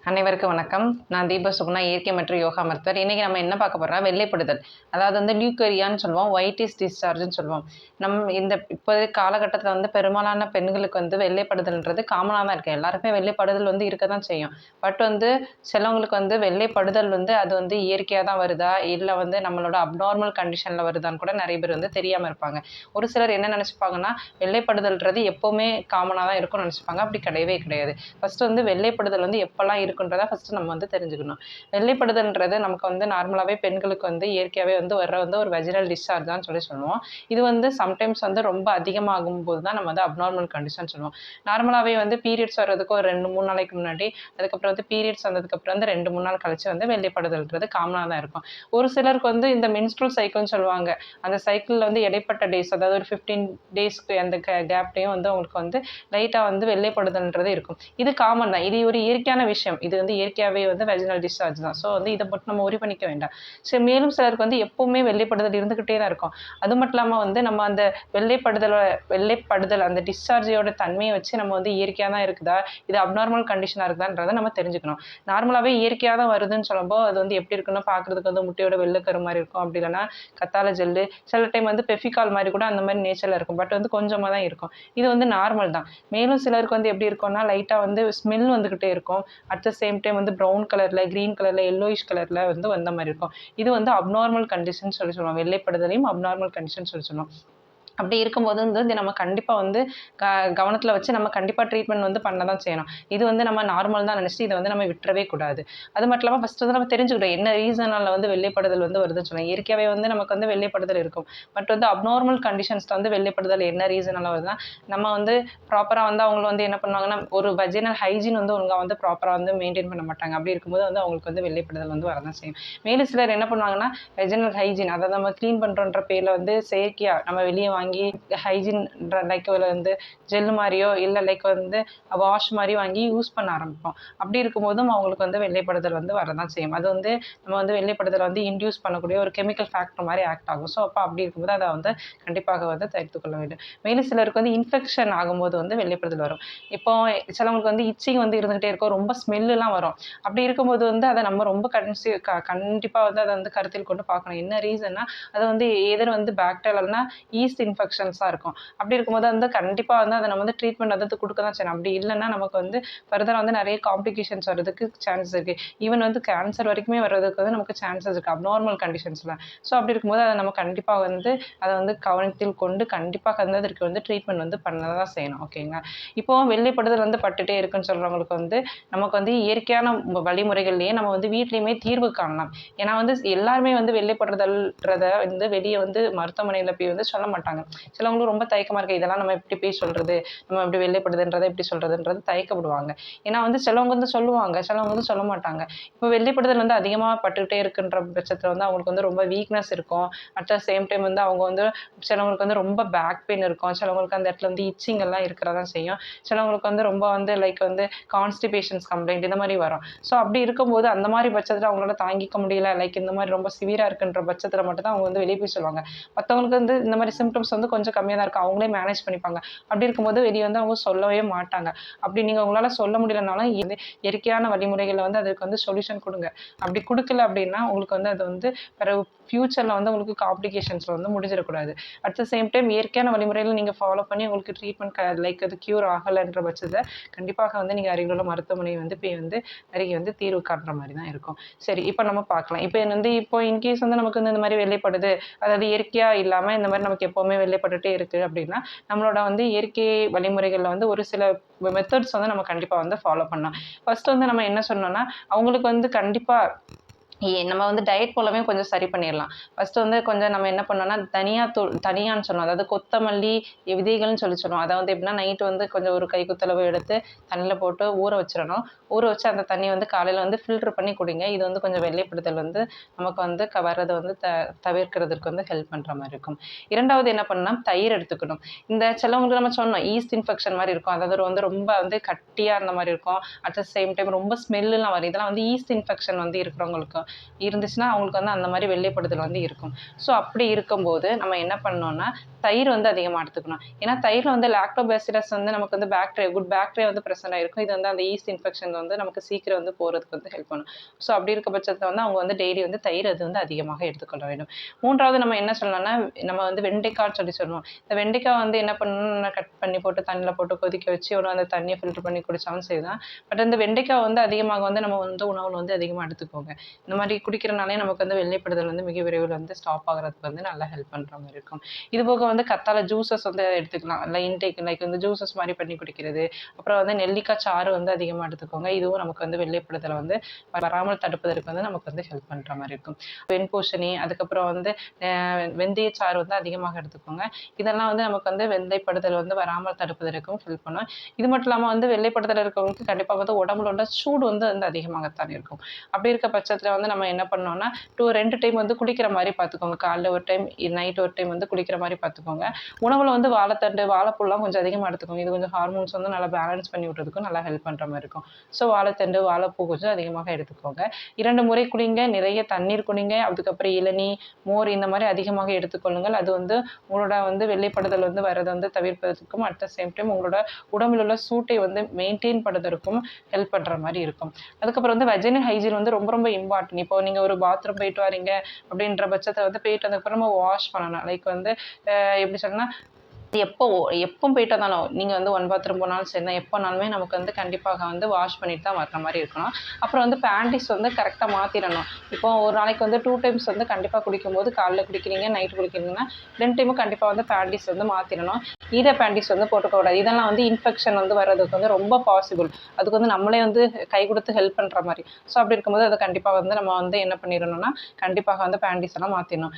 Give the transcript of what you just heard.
அனைவருக்கும் வணக்கம். நான் தீபா சுகுணா, இயற்கை மற்றும் யோகா மருத்துவர். இன்றைக்கி நம்ம என்ன பார்க்க போகிறோம்னா, வெள்ளைப்படுதல். அதாவது வந்து லியூக்கரியான்னு சொல்லுவோம், ஒயிட்டிஸ் டிஸ்சார்ஜ்னு சொல்லுவோம். இந்த இப்போதைய காலகட்டத்தில் வந்து பெரும்பாலான பெண்களுக்கு வந்து வெள்ளைப்படுதல்ன்றது காமனாக தான் இருக்குது. எல்லாருக்குமே வெள்ளைப்படுதல் வந்து இருக்க தான் செய்யும். பட் வந்து சிலவங்களுக்கு வந்து வெள்ளைப்படுதல் வந்து அது வந்து இயற்கையாக தான் வருதா, இல்லை வந்து நம்மளோட அப்நார்மல் கண்டிஷனில் வருதான்னு கூட நிறைய பேர் வந்து தெரியாமல் இருப்பாங்க. ஒரு சிலர் என்ன நினச்சிப்பாங்கன்னா, வெள்ளைப்படுதல்ன்றது எப்போவுமே காமனாக தான் இருக்கும்னு நினச்சிப்பாங்க. அப்படி கிடையவே கிடையாது. ஃபஸ்ட்டு வந்து வெள்ளைப்படுதல் வந்து எப்போல்லாம் இருக்குன்றதை ஃபஸ்ட்டு நம்ம வந்து தெரிஞ்சுக்கணும். வெள்ளைப்படுதல்ன்றது நமக்கு வந்து நார்மலாகவே பெண்களுக்கு வந்து இயற்கையாகவே வந்து வர்ற வந்து ஒரு வெஜினல் டிஸ்சார்ஜ் தான் சொல்லுவோம். இது வந்து சம்டைம்ஸ் வந்து ரொம்ப அதிகமாகும் போது தான் நம்ம வந்து அப்நார்மல் கண்டிஷன் சொல்லுவோம். நார்மலாகவே வந்து பீரியட்ஸ் வர்றதுக்கு ஒரு 2-3 நாளைக்கு முன்னாடி, அதுக்கப்புறம் வந்து பீரியட்ஸ் வந்ததுக்கப்புறம் வந்து 2-3 நாள் கழிச்சு வந்து வெள்ளைப்படுதல்ன்றது காமனாக தான் இருக்கும். ஒரு சிலருக்கு வந்து இந்த மென்ஸ்ட்ரல் சைக்கிள்னு சொல்லுவாங்க. அந்த சைக்கிளில் வந்து இடைப்பட்ட டேஸ், அதாவது ஒரு 15 டேஸ்க்கு அந்த கேப்லேயும் வந்து அவங்களுக்கு வந்து லைட்டாக வந்து வெள்ளைப்படுதல்ன்றது இருக்கும். இது காமன் தான். இது ஒரு இயற்கையான விஷயம். இது வந்து இயற்கையாகவே வந்து வெஜினல் டிஸ்சார்ஜ் தான். ஸோ வந்து இதை மட்டும் நம்ம ஒரி பண்ணிக்க வேண்டாம். சரி, மேலும் சிலருக்கு வந்து எப்பவுமே வெள்ளைப்படுதல் இருந்துக்கிட்டே தான் இருக்கும். அது மட்டும் இல்லாமல் வந்து நம்ம அந்த வெள்ளைப்படுதல் அந்த டிஸ்சார்ஜோட தன்மையை வச்சு நம்ம வந்து இயற்கையாக தான் இருக்குதா, இது அப்நார்மல் கண்டிஷனாக இருக்குதான்றதை நம்ம தெரிஞ்சுக்கணும். நார்மலாகவே இயற்கையாக தான் வருதுன்னு சொல்லும்போது அது வந்து எப்படி இருக்குன்னா, பார்க்குறதுக்கு வந்து முட்டையோட வெள்ளைக்கரு மாதிரி இருக்கும். அப்படி இல்லைன்னா கத்தாழை ஜெல்லு, சில டைம் வந்து பெஃபிகால் மாதிரி கூட அந்த மாதிரி நேச்சரில் இருக்கும். பட் வந்து கொஞ்சமாக தான் இருக்கும். இது வந்து நார்மல் தான். மேலும் சிலருக்கு வந்து எப்படி இருக்கும்னா, லைட்டாக வந்து ஸ்மெல் வந்துக்கிட்டே இருக்கும். அட் த சேம் டைம் வந்து ப்ரௌன் கலரில், க்ரீன் கலரில், எல்லோயிஷ் கலரில் வந்து வந்த மாதிரி இருக்கும். இது வந்து அப்நார்மல் கண்டிஷன் சொல்லுவோம். வெள்ளைப்படுதலையும் அப்நார்மல் கண்டிஷன் சொல்லுவோம். அப்படி இருக்கும்போது வந்து நம்ம கண்டிப்பாக வந்து கவனத்தில் வச்சு நம்ம கண்டிப்பாக ட்ரீட்மெண்ட் வந்து பண்ண தான் செய்யணும். இது வந்து நம்ம நார்மல் தான் நினச்சிட்டு இதை வந்து நம்ம விட்டுறவே கூடாது. அது மட்டும் இல்லாமல் ஃபஸ்ட்டு வந்து நம்ம தெரிஞ்சுக்கிட்டோம் என்ன ரீசனால் வந்து வெள்ளைப்படுதல் வந்து வருதுன்னு சொன்னோம். இயற்கையாகவே வந்து நமக்கு வந்து வெள்ளைப்படுதல் இருக்கும். பட் வந்து அப்நார்மல் கண்டிஷன்ஸில் வந்து வெள்ளைப்படுதல் என்ன ரீசனால் வருதுன்னா, நம்ம வந்து ப்ராப்பராக வந்து அவங்கள வந்து என்ன பண்ணுவாங்கன்னா, ஒரு வெஜினல் ஹைஜீன் வந்து ஒழுங்காக வந்து ப்ராப்பராக வந்து மெயின்டைன் பண்ண மாட்டாங்க. அப்படி இருக்கும்போது வந்து அவங்களுக்கு வந்து வெள்ளைப்படுதல் வந்து வரதான் செய்யும். மேலும் சிலர் என்ன பண்ணுவாங்கன்னா, வெஜினல் ஹைஜீன் அதாவது நம்ம க்ளீன் பண்ணுறோன்ற பேரில் வந்து செயற்கையாக நம்ம வெளியே வாங்கி ஹைஜீன்ன்ற லைக் வந்து ஜெல் மாதிரியோ இல்லை லைக் வந்து வாஷ் மாதிரி வாங்கி யூஸ் பண்ண ஆரம்பிப்போம். அப்படி இருக்கும்போதும் அவங்களுக்கு வந்து வெள்ளைப்படுதல் வந்து வரதான் செய்யும். அது வந்து நம்ம வந்து வெள்ளைப்படுதலை வந்து இன்டியூஸ் பண்ணக்கூடிய ஒரு கெமிக்கல் ஃபேக்டர் மாதிரி ஆக்ட் ஆகும். ஸோ அப்போ அப்படி இருக்கும்போது அதை வந்து கண்டிப்பாக வந்து தவிர்த்து கொள்ள வேண்டும். மேலும் சிலருக்கு வந்து இன்ஃபெக்ஷன் ஆகும்போது வந்து வெள்ளைப்படுதல் வரும். இப்போ சிலவங்களுக்கு வந்து இச்சிங் வந்து இருந்துகிட்டே இருக்கும், ரொம்ப ஸ்மெல்லாம் வரும். அப்படி இருக்கும்போது வந்து அதை நம்ம ரொம்ப கண்டிப்பாக வந்து அதை வந்து கருத்தில் கொண்டு பார்க்கணும். என்ன ரீசன்னா, அது வந்து எதிர் வந்து பாக்டீரியல்னா ஈஸ்ட் இன்ஃபெக்ஷன்ஸாக இருக்கும். அப்படி இருக்கும்போது வந்து கண்டிப்பாக வந்து அதை நம்ம வந்து ட்ரீட்மெண்ட் வந்து கொடுக்க தான் செய்யணும். அப்படி இல்லைன்னா நமக்கு வந்து ஃபர்தராக வந்து நிறைய காம்ப்ளிகேஷன்ஸ் வர்றதுக்கு சான்சஸ் இருக்குது. ஈவன் வந்து கேன்சர் வரைக்குமே வர்றதுக்கு வந்து நமக்கு சான்சஸ் இருக்குது அப்நார்மல் கண்டிஷன்ஸில். ஸோ அப்படி இருக்கும்போது அதை நம்ம கண்டிப்பாக வந்து அதை வந்து கவனத்தில் கொண்டு கண்டிப்பாக வந்து அதற்கு வந்து ட்ரீட்மெண்ட் வந்து பண்ண தான் செய்யணும். ஓகேங்களா? இப்போ வெள்ளைப்படுதல் வந்து பட்டுட்டே இருக்குன்னு சொல்கிறவங்களுக்கு வந்து நமக்கு வந்து இயற்கையான வழிமுறைகள்லேயே நம்ம வந்து வீட்லேயுமே தீர்வு காணலாம். ஏன்னா வந்து எல்லாருமே வந்து வெள்ளைப்படுதல்ன்றத வந்து வெளியே வந்து மருத்துவமனையில் போய் வந்து சொல்ல மாட்டாங்க. சிலவங்களும் ரொம்ப தயக்கமாக இருக்குது, இதெல்லாம் நம்ம எப்படி போய் சொல்கிறது, நம்ம எப்படி வெள்ளைப்படுதுன்றதை எப்படி சொல்கிறதுன்றது தயக்கப்படுவாங்க. ஏன்னா வந்து சிலவங்க வந்து சொல்லுவாங்க, சிலவங்க வந்து சொல்ல மாட்டாங்க. இப்போ வெள்ளைப்படுதல் வந்து அதிகமாக பட்டுக்கிட்டே இருக்குன்ற பட்சத்தில் வந்து அவங்களுக்கு வந்து ரொம்ப வீக்னஸ் இருக்கும். அட் த சேம் டைம் வந்து அவங்க வந்து சிலவங்களுக்கு வந்து ரொம்ப பேக் பெயின் இருக்கும், சிலவங்களுக்கு அந்த இடத்துல வந்து இச்சிங் எல்லாம் இருக்கிறதான் செய்யும், சிலவங்களுக்கு வந்து ரொம்ப வந்து லைக் வந்து கான்ஸ்டிபேஷன்ஸ் கம்ப்ளைண்ட் இந்த மாதிரி வரும். ஸோ அப்படி இருக்கும்போது அந்த மாதிரி பட்சத்தில் அவங்களால தாங்கிக்க முடியல, லைக் இந்த மாதிரி ரொம்ப சிவியராக இருக்குன்ற பட்சத்தில் மட்டும் தான் அவங்க வந்து வெளியே போய் சொல்லுவாங்க. மற்றவங்களுக்கு வந்து இந்த மாதிரி சிம்டம்ஸ் வந்து கொஞ்சம் கம்மியாக தான் இருக்கும், அவங்களே மேனேஜ் பண்ணிப்பாங்க. அப்படி இருக்கும்போது வெளியே வந்து அவங்க சொல்லவே மாட்டாங்க. அப்படி நீங்கள் உங்களால் சொல்ல முடியலனாலும் இது இயற்கையான வழிமுறைகளில் வந்து அதுக்கு வந்து சொல்யூஷன் கொடுங்க. அப்படி கொடுக்கல அப்படின்னா உங்களுக்கு வந்து அது வந்து பிறகு ஃப்யூச்சரில் வந்து உங்களுக்கு காம்ப்ளிகேஷன்ஸில் வந்து முடிஞ்சிடக்கூடாது. அட் த சேம் டைம் இயற்கையான வழிமுறையில் நீங்கள் ஃபாலோ பண்ணி உங்களுக்கு ட்ரீட்மெண்ட் லைக் அது க்யூர் ஆகலைன்ற பட்சத்தில் கண்டிப்பாக வந்து நீங்கள் அருகிலுள்ள மருத்துவமனை வந்து போய் வந்து அருகே வந்து தீர்வு காட்டுற மாதிரி தான் இருக்கும். சரி, இப்போ நம்ம பார்க்கலாம். இப்போ இன்கேஸ் வந்து நமக்கு வந்து இந்த மாதிரி வெள்ளைப்படுது, அதாவது இயற்கையாக இல்லாமல் இந்த மாதிரி நமக்கு எப்போவுமே வெள்ளைப்பட்டுட்டே இருக்குது அப்படின்னா, நம்மளோட வந்து இயற்கை வழிமுறைகளில் வந்து ஒரு சில மெத்தட்ஸ் வந்து நம்ம கண்டிப்பாக வந்து ஃபாலோ பண்ணலாம். ஃபர்ஸ்ட் வந்து நம்ம என்ன சொன்னோம்னா, அவங்களுக்கு வந்து கண்டிப்பாக நம்ம வந்து டயட் போலவே கொஞ்சம் சரி பண்ணிடலாம். ஃபர்ஸ்ட் வந்து கொஞ்சம் நம்ம என்ன பண்ணோம்னா, தனியான்னு சொன்னோம், அதாவது கொத்தமல்லி விதைகள்னு சொல்லுவோம். அதை வந்து எப்படின்னா, நைட்டு வந்து கொஞ்சம் ஒரு கைக்குத்தளவு எடுத்து தண்ணியில் போட்டு ஊற வச்சிடணும். ஊற வச்சு அந்த தண்ணி வந்து காலையில் வந்து ஃபில்ட்ரு பண்ணி குடிங்க. இது வந்து கொஞ்சம் வெள்ளைப்படுதல் வந்து நமக்கு வந்து வர்றதை வந்து தவிர்க்கிறதுக்கு வந்து ஹெல்ப் பண்ணுற மாதிரி இருக்கும். இரண்டாவது என்ன பண்ணால், தயிர் எடுத்துக்கணும். இந்த சிலவங்களுக்கு நம்ம சொன்னோம் ஈஸ்ட் இன்ஃபெக்ஷன் மாதிரி இருக்கும், அதாவது வந்து ரொம்ப வந்து கட்டியாக அந்த மாதிரி இருக்கும். அட் த சேம் டைம் ரொம்ப ஸ்மெல்லாம் வரும். இதெல்லாம் வந்து ஈஸ்ட் இன்ஃபெக்ஷன் வந்து இருக்கிறவங்களுக்கு இருந்துச்சுன்னா அவங்களுக்கு வந்து அந்த மாதிரி வெள்ளைப்படுதல் வந்து இருக்கும். ஸோ அப்படி இருக்கும்போது நம்ம என்ன பண்ணோம்னா தயிர் வந்து அதிகமாக எடுத்துக்கணும். ஏன்னா தயிரில் வந்து லாக்டோபாசிலஸ் வந்து நமக்கு வந்து குட் பாக்டீரியா வந்து ப்ரெசென்ட் ஆயிருக்கும். இது வந்து அந்த ஈஸ்ட் இன்ஃபெக்ஷன் வந்து நமக்கு சீக்கிரம் வந்து போகிறதுக்கு வந்து ஹெல்ப் பண்ணும். ஸோ அப்படி இருக்க பட்சத்தில் வந்து அவங்க வந்து டெய்லி வந்து தயிர் அது வந்து அதிகமாக எடுத்துக்கொள்ள வேண்டும். 3வது நம்ம என்ன சொல்லலாம்னா, நம்ம வந்து வெண்டைக்காய் சொல்லுவோம். இந்த வெண்டைக்காய் வந்து என்ன பண்ணணும்னா கட் பண்ணி போட்டு தண்ணியில் போட்டு கொதிக்க வச்சு அந்த தண்ணியை ஃபில்டர் பண்ணி குடிச்சாலும் சரிதான். பட் இந்த வெண்டைக்காய் வந்து அதிகமாக வந்து நம்ம வந்து உணவில் வந்து அதிகமாக எடுத்துக்கோங்க. இந்த மாதிரி குடிக்கிறனாலே நமக்கு வந்து வெள்ளைப்படுதல் வந்து மிக விரைவில் வந்து ஸ்டாப் ஆகிறதுக்கு வந்து நல்லா ஹெல்ப் பண்ணுற மாதிரி இருக்கும். இது போக வந்து கத்தாழை ஜூஸஸ் வந்து எடுத்துக்கலாம். இல்லை இன்டேக் லைக் வந்து ஜூஸஸ் மாதிரி பண்ணி குடிக்கிறது. அப்புறம் வந்து நெல்லிக்காய் சாறு வந்து அதிகமாக எடுத்துக்கோங்க. இதுவும் நமக்கு வந்து வெள்ளைப்படுதலை வந்து வராமல் தடுப்பதற்கு வந்து நமக்கு வந்து ஹெல்ப் பண்ணுற மாதிரி இருக்கும். வெண்பூசணி, அதுக்கப்புறம் வந்து வெந்தயச்சாறு வந்து அதிகமாக எடுத்துக்கோங்க. இதெல்லாம் வந்து நமக்கு வந்து வெள்ளைப்படுதல் வந்து வராமல் தடுப்பதற்கும் ஹெல்ப் பண்ணும். இது மட்டும் இல்லாமல் வந்து வெள்ளைப்படுதல் இருக்கவங்களுக்கு கண்டிப்பாக வந்து உடம்புல உள்ள சூடு வந்து அதிகமாகத்தான் இருக்கும். அப்படி இருக்க பட்சத்தில் வந்து நம்ம என்ன பண்ணோம்னா 2 டைம் வந்து குளிக்கிற மாதிரி பார்த்துக்கோங்க. காலைல ஒரு டைம், நைட் ஒரு டைம் வந்து குளிக்கிற மாதிரி பார்த்துக்கோங்க. உணவில் வந்து வாழைத்தண்டு, வாழைப்பூலாம் கொஞ்சம் அதிகமாக எடுத்துக்கோங்க. இது கொஞ்சம் ஹார்மோன்ஸ் வந்து நல்லா பேலன்ஸ் பண்ணி விட்றதுக்கும் நல்லா ஹெல்ப் பண்ணுற மாதிரி இருக்கும். ஸோ வாழைத்தண்டு, வாழைப்பூ கொஞ்சம் அதிகமாக எடுத்துக்கோங்க. 2 முறை குடிங்க. நிறைய தண்ணீர் குடிங்க. அதுக்கப்புறம் இளநீ, மோர் இந்த மாதிரி அதிகமாக எடுத்துக்கொள்ளுங்கள். அது வந்து உங்களோட வந்து வெள்ளைப்படுதல் வந்து வரதை வந்து தவிர்ப்பதற்கும் அட் த சேம் டைம் உங்களோட உடம்பில் உள்ள சூட்டை வந்து மெயின்டைன் பண்ணுறதுக்கும் ஹெல்ப் பண்ணுற மாதிரி இருக்கும். அதுக்கப்புறம் வந்து வெஜினல் ஹைஜீன் வந்து ரொம்ப ரொம்ப இம்பார்ட்டன்ட். இப்போ நீங்கள் ஒரு பாத்ரூம் போயிட்டு வரீங்க அப்படின்ற பட்சத்தில் வந்து போயிட்டு வந்ததுக்கப்புறம் நம்ம வாஷ் பண்ணணும். லைக் வந்து எப்படி சொல்லணும்னா எப்போ போயிட்டு வந்தாலும் நீங்கள் வந்து ஒன் பாத்ரூம் போனாலும் சரி தான், எப்போனாலுமே நமக்கு வந்து கண்டிப்பாக வந்து வாஷ் பண்ணிட்டு தான் வர்ற மாதிரி இருக்கணும். அப்புறம் வந்து பேண்டிஸ் வந்து கரெக்டாக மாற்றிடணும். இப்போ ஒரு நாளைக்கு வந்து 2 டைம்ஸ் வந்து கண்டிப்பாக குடிக்கும்போது காலைல குடிக்கிறீங்க, நைட்டு குடிக்கிறீங்கன்னா 2 டைமும் கண்டிப்பாக வந்து பேண்டிஸ் வந்து மாற்றிடணும். பேண்டிஸ் வந்து போட்டுக்கக்கூடாது. இதெல்லாம் வந்து இன்ஃபெக்ஷன் வந்து வர்றதுக்கு வந்து ரொம்ப பாசிபிள். அதுக்கு வந்து நம்மளே வந்து கை கொடுத்து ஹெல்ப் பண்ணுற மாதிரி. ஸோ அப்படி இருக்கும்போது அதை கண்டிப்பாக வந்து நம்ம வந்து என்ன பண்ணிடணும்னா கண்டிப்பாக வந்து பேண்டிஸ் எல்லாம் மாற்றிடணும்.